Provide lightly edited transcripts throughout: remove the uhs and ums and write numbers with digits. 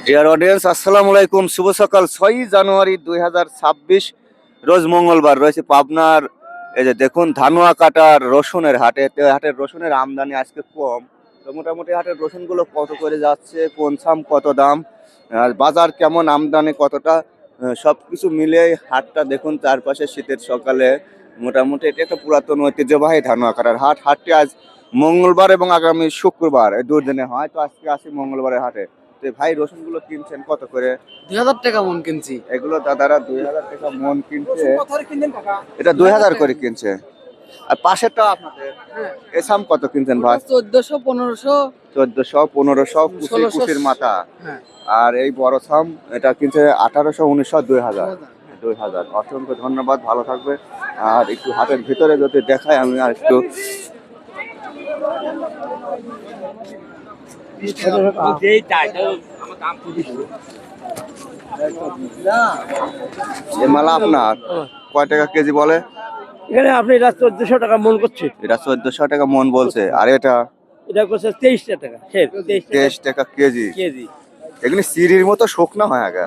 Dear audience, আসসালামু আলাইকুম। শুভ সকাল। 6 জানুয়ারি 2026 রোজ মঙ্গলবার। রয়েছে পাবনার এই যে দেখুন ধানুয়া কাটার রসুনের হাটে। হাটের রসুনের আমদানি আজকে কম। তো মোটামুটি হাটের রসুনগুলো কত করে যাচ্ছে, কোন সাম কত দাম, আর বাজার কেমন, আমদানি কতটা, সবকিছু মিলে হাটটা দেখুন। চারপাশে শীতের সকালে মোটামুটি এটা একটা পুরাতন ঐতিহ্যবাহী ধানুয়া কাটার হাট। হাটটি আজ মঙ্গলবার এবং আগামী শুক্রবার, এই দুদিনে হয়। তো আজকে আসি মঙ্গলবারের হাটে। তো ভাই, রসুন গুলো কিনছেন কত করে? 2000 টাকা মন কিনছি। এগুলো দাদারা 2000 টাকা মন কিনছে। এটা 2000 করে কিনছে। আর পাশেরটা আপনাদের এসাম কত কিনছেন ভাই? 1400 1500 1400 1500 কুচির মাথা। আর এই বড় সাম এটা কিনছে 1800 1900 2000। অসংখ্য ধন্যবাদ, ভালো থাকবে। আর একটু হাটের ভিতরে যদি দেখাই আমি আর একটু। এই মালা আপনার কয় টাকা কেজি বলে? এখানে আপনি এটা 1400 টাকা মন করছে। এটা 1400 টাকা মন বলছে। আর এটা করছে 23 টাকা। 23 টাকা কেজি। কেজি। এগুলি সিঁড়ির মতো শুকনা হয় আগে।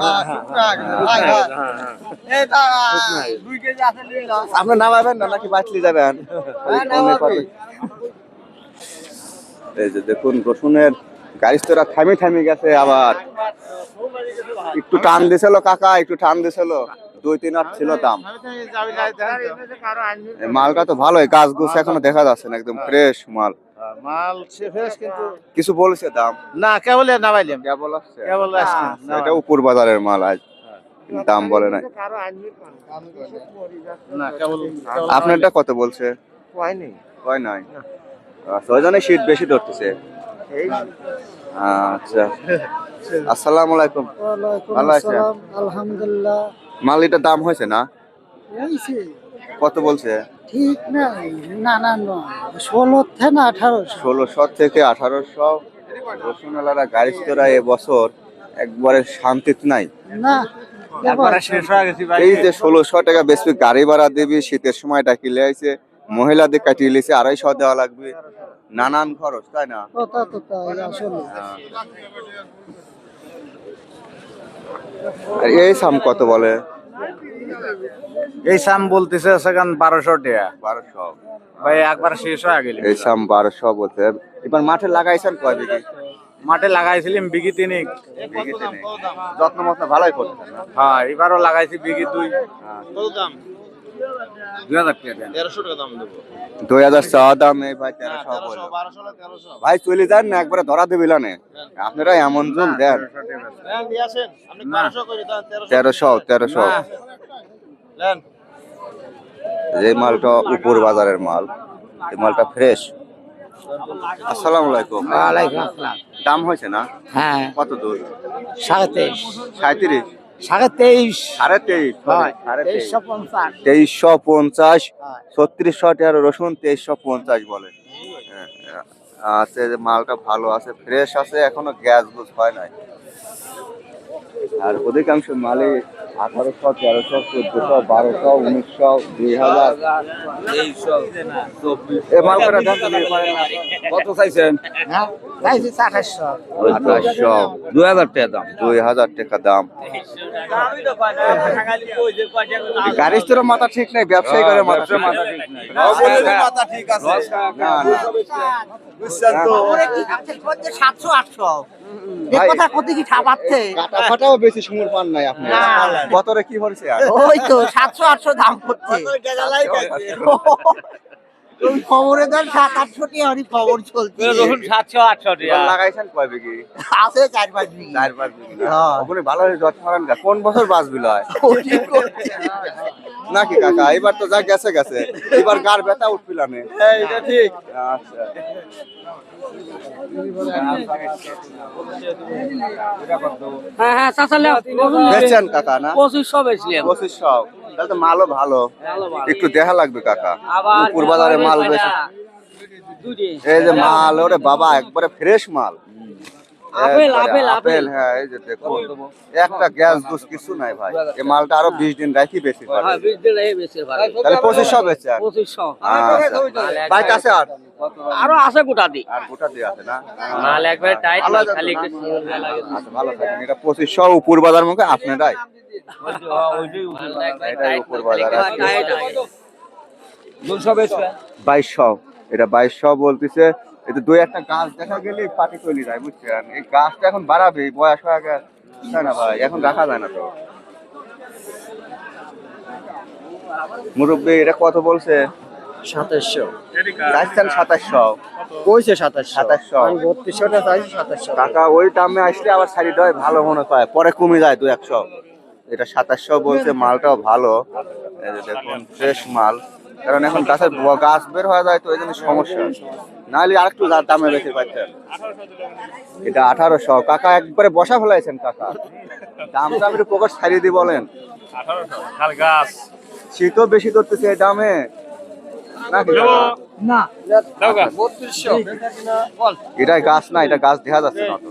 আপনি নামাবেন না নাকি বাঁচলি যাবেন? এই যে দেখুন রসুনের গাড়িস্তরা থামি থামি গেছে। আবার একটু টান দিছিল কাকা, একটু টান দিছিল। 2-3 ছিল দাম। মালটা তো ভালোই, গাছ গুছ এখনো দেখা যাচ্ছে না, একদম ফ্রেশ মাল। মাল ফ্রেশ, কিন্তু কিছু বলেছে দাম না, কেবল নামাইলাম। কেবল এটা উপর বাজারের মাল, আজ দাম বলে নাই। না, কেবল আপনারটা কত বলছে? হয় নাই। ওই জন্য শীত বেশি ধরতেছে। আচ্ছা, আসসালামু আলাইকুম। ভালো আছেন? আলহামদুলিল্লাহ। মাল এটার দাম হয়েছে না? কত বলছে? ঠিক নাই, না 16 থেকে 1800। 1600 থেকে 1800। রসুনওয়ালারা গাড়িস্তরা এবছর একবারে শান্তিতে নাই। না, এই যে 1600 টাকা বেশি গাড়ি ভাড়া দিবি, শীতের সময়টা কিলে আইছে, মহিলাদের কাটিয়ে লিছে 250 দেওয়া লাগবে, নানান খরচ, তাই না? কথা তো তাই আসলে। আর এই সাম কত বলে? এই সাম বলতেছে সেখান 1200 টাকা। 1200 ভাই একবার শেষ হয়ে গেল। এই সাম 1200 বলতে। এবার মাঠে লাগাইছেন কয় বিঘি? মাঠে লাগাইছিলাম বিঘি 3। যত্ন মত্ন ভালোই করতেছেন না? হ্যাঁ, এবারও লাগাইছি বিঘি 2। কত দাম? 2000 টাকা। 1300 টাকা দাম দেবো। 2000 চাওয়া দাম। এই ভাই 1300 বলে। 1200 ভাই চলে যান না, একবারে ধরা দিবিলা নে। আপনারা এমন জুম দেন। 1300 এই মালটা উপর বাজারের মাল। এই মালটা ফ্রেশ। আসসালামু আলাইকুম। ওয়ালাইকুম আসসালাম। দাম হয়েছে না? হ্যাঁ, কত দূর? 23.5 37 23.5 2350 2350। 2350 3600 টাকার রসুন 2350 বলে। আছে যে মালটা ভালো আছে, ফ্রেশ আছে, এখনো গ্যাস গুছ হয় নাই। আর অধিকাংশ মালে 1800 1300 1400 1200 1900 2000 এই মাল করে দাম কত চাইছেন? হ্যাঁ, চাইছি 2800। 2000 টাকা দাম। 2000 টাকা দাম। গাড়ির তোর মাথা ঠিক নাই, ব্যবসায়ী করে মাথা ঠিক নাই। মাথা ঠিক আছে। না না বুঝছেন তো? 700 800 এই কথা কত কি ছাপাচ্ছে? কাটা ফাটাও বেশি সুমুর পান নাই আপনি। না। বতরে কি হচ্ছে আর? ওই তো 700 800 দাম করছে। ওই খবরে দেন 700 টাকা হরি খবর চলছে। রসুন 700 800 এবার লাগাইছেন কয় বিঘি? আছে 4-5 বিঘা। 4-5 বিঘি। হ্যাঁ। ওখানে ভালো হয়ে যত্ন করেন গা। কোন বছর বাঁচবিল হয় নাকি কাকা? এবার তো যা গেছে গেছে, এবার গার ব্যথা উঠবিল না। এটা ঠিক। আচ্ছা, হ্যাঁ চাচালে বেচছেন কাকা না? 2500 বেচলাম। 2500। তাহলে তো মালও ভালো। একটু দেখা লাগবে কাকা, উপর বাজারে মাল বেশি। এই যে মাল, ওরে বাবা, একবারে ফ্রেশ মাল। আপেল, একবারে আপেল, আপেল, হ্যাঁ এই যে দেখুন একটা গ্যাস দুস কিছু নাই ভাই, এই মালটা আরো 20 দিন রাখি বেশি পারে। হ্যাঁ 20 দিন এই বেশি ভালো। তাহলে 2500 বেচে আর 2500 বাইক আছে আর আরো আছে গোটা দি। আর গোটা দিয়ে আছে না? মাল একবারে টাইট, আলাদা খালি তো না? একটু শিওর লাগে। আচ্ছা ভালো থাকেন। এটা 2500 উপর বাজার মুখে আপনারাই, এটাই উপর বাজার আছে। টাইট আছে। 2200, এটা 2200 বলতেছে। এটা দুই একটা গাছ দেখা গেলে পাটি চলে যায় বুঝছেন, এই গাছটা এখন বাড়াবে, বয়স হয়ে গেছে তাই না ভাই, এখন রাখা যায় না তো। মুরব্বী এটা কত বলছে? 2700 চাইছেন 2700, কইছে 2700 2700 আমি 3200 টা চাইছি 2700 টাকা। ওই দামে আসলে আবার শাড়ি দেয় ভালো মনে হয়, পরে কমে যায় 200-100। এটা 2700 বলছে, মালটাও ভালো, এই যে দেখুন ফ্রেশ মাল। কারণ এখন গাছের গাছ বের হয়ে যায় তো এই জন্য সমস্যা, নাহলে আর একটু দামে বেশি পাচ্ছেন। এটা 1800 কাকা, একবারে বসা ফেলাইছেন কাকা, দামটা আমি একটু পকেট ছাড়িয়ে দিই বলেন। 1800 গাছ শীতও বেশি ধরতেছে এই দামে নাকি কাকা? না দাও গা 3200 এটাই গাছ না, এটা গাছ দেখা যাচ্ছে না তো।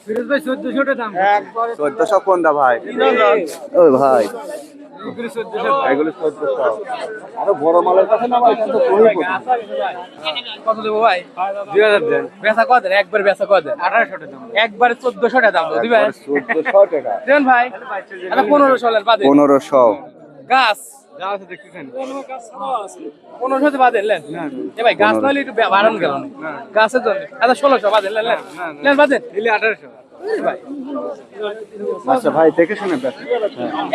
ফিরোজ ভাই 1400 টা দাম 1400 কোনটা ভাই? ওই ভাই এগুলো 1400, আরো বড় মালের কাছে না ভাই, কিন্তু খুবই কঠিন। কত দেবো ভাই? 2000 দেন। বেচা কত দেন? একবার বেচা কত দেন? 1800 টাকা দাম। একবারে 1400 টাকা দাম দিবেন। একবারে 1400 টাকা। দেন ভাই। এটা 1500 লেন বাদে। 1500 গাছ গাছ দেখতেছেন 1500 তে বাদে লেন। এ ভাই গাছ নাইলে একটু বাড়ান গেল না গাছের জন্য। আচ্ছা 1600 বাদে লেন লেন লেন বাদে নিলে 1800 ভাই। আচ্ছা ভাই দেখে শুনে বেশ,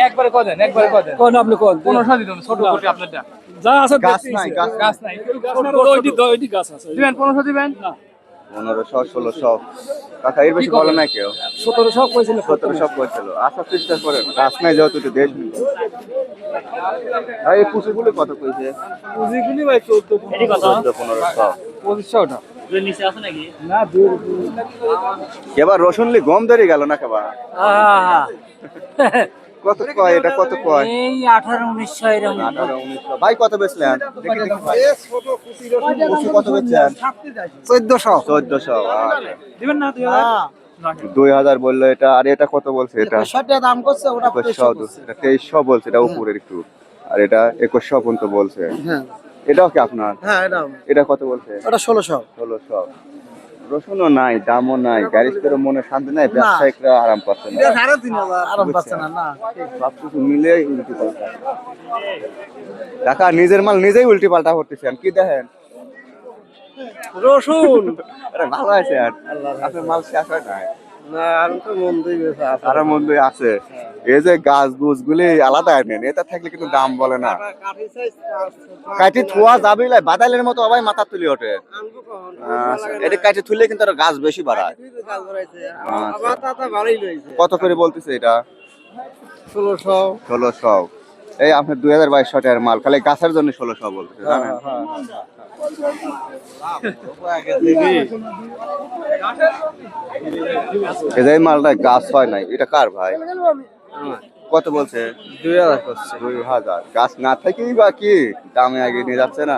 একবারে কত দেন? একবারে কত দেন? কোন আপনি কোন 1500 দিন ছোট কোটি আপনারটা যা আছে গাছ নাই, গাছ গাছ নাই ওইটি গাছ আছে দিবেন 1500 দিবেন না 1500 1600 কাকা, এর বেশি বলে না কেউ। 1700 কইছিল 1700 করেছিল। আচ্ছা চেষ্টা করেন, গাছ নাই যেহেতু একটু দেশ ভাই। এই পুষিগুলো কত কইছে? পুঁজিগুলি ভাই 14 এটি কত? 1500 2500 টা এর নিচে আছে নাকি? না এবার রসুনলি গম ধরে গেল না কেবা? কত কয় এটা, কত কয়? এই 18 1900 এরকম 18 1900 ভাই কত বেচলেন? দেখি দেখি ভাই পুষি কত বেচলেন? 1400 1400 দিবেন না 2000 বললো এটা। আর এটা কত বলছে? এটা 60 টাকা দাম করছে ওটা 2100, এটা 2300 বলছে, এটা উপরের একটু। আর এটা 2100 পর্যন্ত বলছে। হ্যাঁ এটাও কি আপনার? হ্যাঁ এটা এটা কত বলছে? ওটা 1600 1600। রসুনও নাই, দামও নাই, গ্যারেজের মনে শান্তি নাই, ব্যবসায়িকরা আরাম পাচ্ছে না। এটা 3500 আরাম পাচ্ছে না না সবকিছু মিলে উল্টি পাল্টা। টাকা নিজের মাল নিজেই উল্টি পাল্টা করতেছেন, কি দেখেন রসুন আরে ভালো আছে আর আপনার মাল শেষ হয় নাই, না আর তো মন্দই বেশি আছে আরো মন্দ আছে। এই যে গাছ গুছ গুলি আলাদা আনেন, এটা থাকলে কিন্তু দাম বলে না। কাঠি সাইজ কাটি থুয়া যাবে, বাদাইলের মতো সবাই মাথা তুলি ওঠে। এটা কাটি থুলে কিন্তু আরো গাছ বেশি বাড়ায়। কাজ করাইছে আচ্ছা। আবার তাতা ভালোই লইছে কত করে বলতেছে এটা? 1600 1600। এই আপনার 2200 টাকার মাল, খালি গাছের জন্য 1600 বলতেছে জানেন। এই মালটা গাছ হয় নাই, এটা কার ভাই? কত বলছে? 2000 করছে 2000। গাছ না থাকেই বা কি দামে আগে নিয়ে যাচ্ছে না।